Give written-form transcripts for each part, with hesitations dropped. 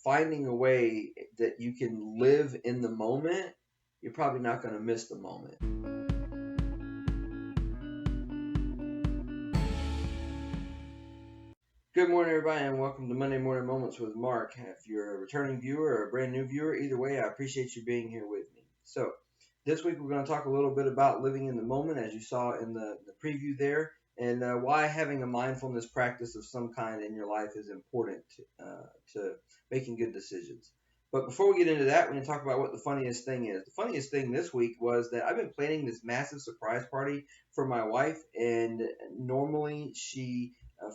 finding a way that you can live in the moment, you're probably not going to miss the moment. Good morning, everybody, and welcome to Monday Morning Moments with Mark. If you're a returning viewer or a brand new viewer, either way, I appreciate you being here with me. So, this week we're going to talk a little bit about living in the moment, as you saw in the preview there, and why having a mindfulness practice of some kind in your life is important to making good decisions. But before we get into that, we're going to talk about what the funniest thing is. The funniest thing this week was that I've been planning this massive surprise party for my wife, and normally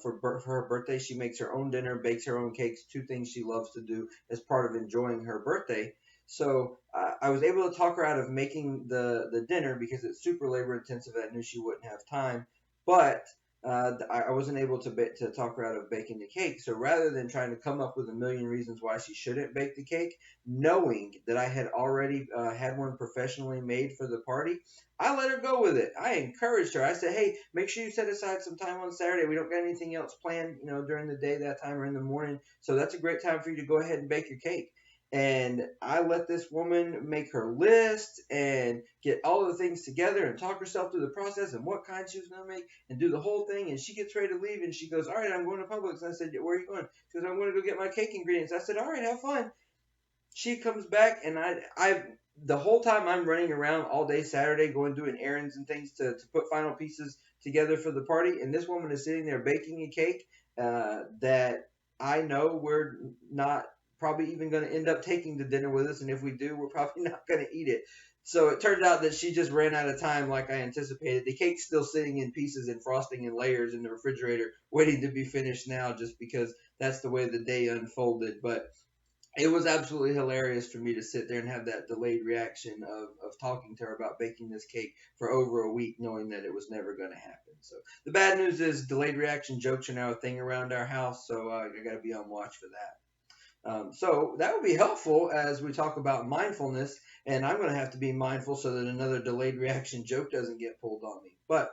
for her birthday, she makes her own dinner, bakes her own cakes, two things she loves to do as part of enjoying her birthday. So I was able to talk her out of making the dinner because it's super labor intensive. I knew she wouldn't have time, but I wasn't able to talk her out of baking the cake. So rather than trying to come up with a million reasons why she shouldn't bake the cake, knowing that I had already had one professionally made for the party, I let her go with it. I encouraged her. I said, "Hey, make sure you set aside some time on Saturday. We don't got anything else planned, during the day that time or in the morning. So that's a great time for you to go ahead and bake your cake." And I let this woman make her list and get all of the things together and talk herself through the process and what kind she was going to make and do the whole thing. And she gets ready to leave and she goes, "All right, I'm going to Publix." And I said, "Where are you going?" She goes, "I'm going to go get my cake ingredients." I said, "All right, have fun." She comes back and I the whole time I'm running around all day Saturday going doing errands and things to put final pieces together for the party, and this woman is sitting there baking a cake that I know we're not probably even going to end up taking to dinner with us, and if we do, we're probably not going to eat it. So it turned out that she just ran out of time like I anticipated. The cake's still sitting in pieces and frosting in layers in the refrigerator waiting to be finished now just because that's the way the day unfolded. But it was absolutely hilarious for me to sit there and have that delayed reaction of talking to her about baking this cake for over a week, knowing that it was never going to happen. So the bad news is delayed reaction jokes are now a thing around our house, so I got to be on watch for that. So that would be helpful as we talk about mindfulness, and I'm going to have to be mindful so that another delayed reaction joke doesn't get pulled on me. But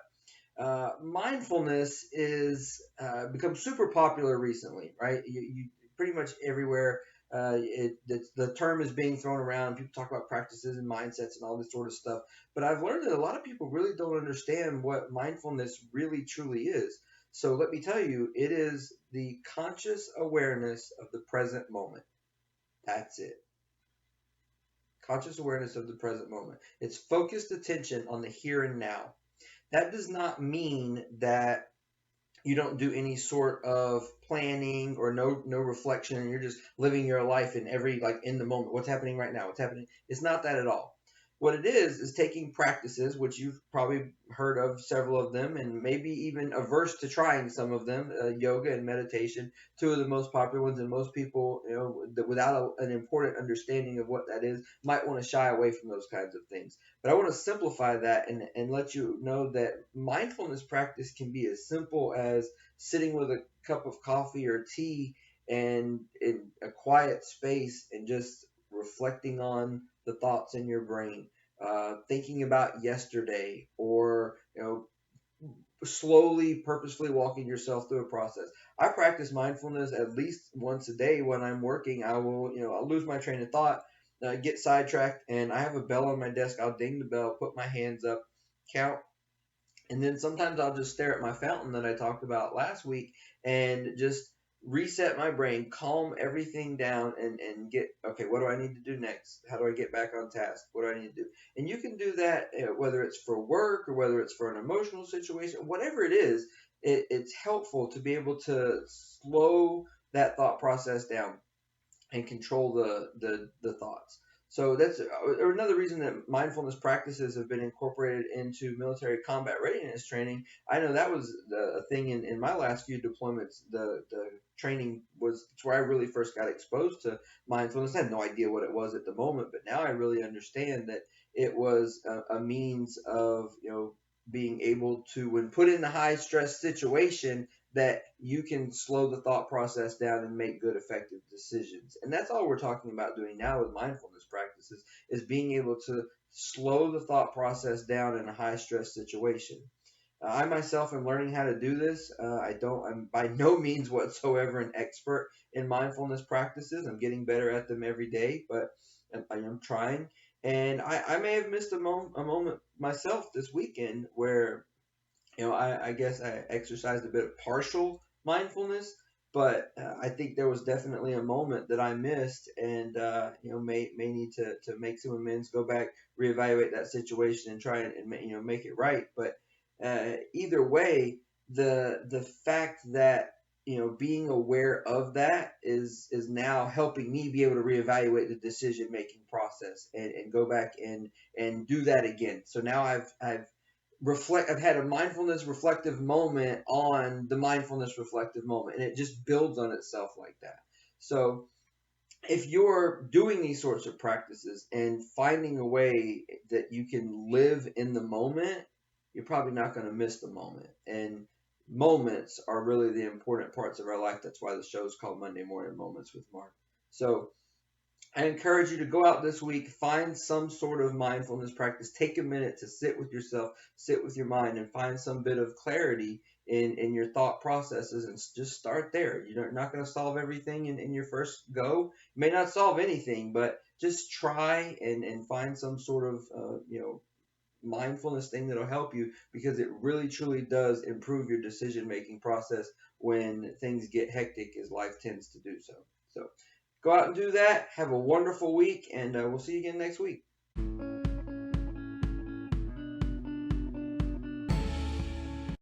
mindfulness is become super popular recently, right? You pretty much everywhere. The term is being thrown around. People talk about practices and mindsets and all this sort of stuff. But I've learned that a lot of people really don't understand what mindfulness really truly is. So let me tell you, it is the conscious awareness of the present moment. That's it. Conscious awareness of the present moment. It's focused attention on the here and now. That does not mean that you don't do any sort of planning or no reflection and you're just living your life in every like in the moment, what's happening right now, what's happening. It's not that at all. What it is taking practices, which you've probably heard of several of them and maybe even averse to trying some of them, yoga and meditation, two of the most popular ones, and most people, that without an important understanding of what that is, might want to shy away from those kinds of things. But I want to simplify that and let you know that mindfulness practice can be as simple as sitting with a cup of coffee or tea and in a quiet space and just reflecting on the thoughts in your brain, thinking about yesterday, or slowly, purposefully walking yourself through a process. I practice mindfulness at least once a day when I'm working. I'll lose my train of thought, get sidetracked, and I have a bell on my desk. I'll ding the bell, put my hands up, count, and then sometimes I'll just stare at my fountain that I talked about last week and just reset my brain, calm everything down, and get, okay, what do I need to do next? How do I get back on task? What do I need to do? And you can do that whether it's for work or whether it's for an emotional situation, whatever it is, it's helpful to be able to slow that thought process down and control the thoughts. So that's another reason that mindfulness practices have been incorporated into military combat readiness training. I know that was a thing in my last few deployments. The training was where I really first got exposed to mindfulness. I had no idea what it was at the moment, but now I really understand that it was a means of being able to, when put in a high stress situation, that you can slow the thought process down and make good, effective decisions. And that's all we're talking about doing now with mindfulness practices, is being able to slow the thought process down in a high stress situation. I myself am learning how to do this. I'm by no means whatsoever an expert in mindfulness practices. I'm getting better at them every day, but I am trying. And I may have missed a moment myself this weekend where I guess I exercised a bit of partial mindfulness, but I think there was definitely a moment that I missed, and may need to make some amends, go back, reevaluate that situation, and try and make it right. But either way, the fact that being aware of that is now helping me be able to reevaluate the decision making process and go back and do that again. So now I've had a mindfulness reflective moment on the mindfulness reflective moment, and it just builds on itself like that. So if you're doing these sorts of practices and finding a way that you can live in the moment, you're probably not going to miss the moment. And moments are really the important parts of our life. That's why the show is called Monday Morning Moments with Mark. So I encourage you to go out this week, find some sort of mindfulness practice. Take a minute to sit with yourself, sit with your mind, and find some bit of clarity in your thought processes, and just start there. You're not going to solve everything in your first go. You may not solve anything, but just try and find some sort of mindfulness thing that'll help you, because it really truly does improve your decision making process when things get hectic, as life tends to do so. So go out and do that. Have a wonderful week, and we'll see you again next week.